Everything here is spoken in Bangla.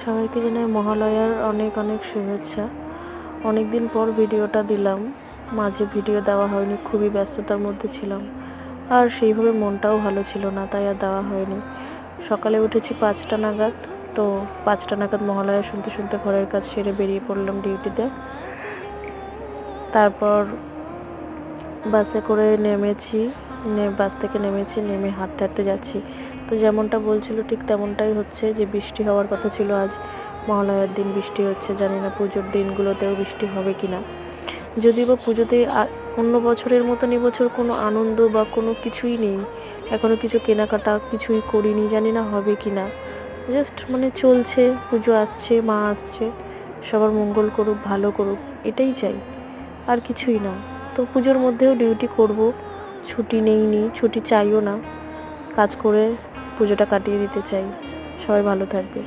সবাইকে জানাই মহালয়ার অনেক অনেক শুভেচ্ছা। অনেক দিন পর ভিডিওটা দিলাম, মাঝে ভিডিও দেওয়া হয়নি, খুবই ব্যস্ততার মধ্যে ছিলাম আর সেইভাবে মনটাও ভালো ছিল না, তাই আর দেওয়া হয়নি। সকালে উঠেছি 5টা নাগাদ, তো 5টা নাগাদ মহালয়া শুনতে শুনতে ঘরের কাজ সেরে বেরিয়ে পড়লাম ডিউটিতে। তারপর বাসে করে নেমেছি, বাস থেকে নেমেছি, নেমে হাঁটতে হাঁটতে যাচ্ছি। তো যেমনটা বলছিল ঠিক তেমনটাই হচ্ছে, যে বৃষ্টি হওয়ার কথা ছিল আজ মহালয়ার দিন, বৃষ্টি হচ্ছে। জানি না পুজোর দিনগুলোতেও বৃষ্টি হবে কিনা। যদিও বা পুজোতে অন্য বছরের মতন এবছর কোনো আনন্দ বা কোনো কিছুই নেই, এখনও কিছু কেনাকাটা কিছুই করিনি, জানি না হবে কিনা। জাস্ট চলছে, পুজো আসছে, মা আসছে, সবার মঙ্গল করুক, ভালো করুক, এটাই চাই, আর কিছুই না। তো পুজোর মধ্যেও ডিউটি করব, ছুটি নেইনি, ছুটি চাইও না, কাজ করে পুজোটা কাটিয়ে দিতে চাই। সবাই ভালো থাকবে।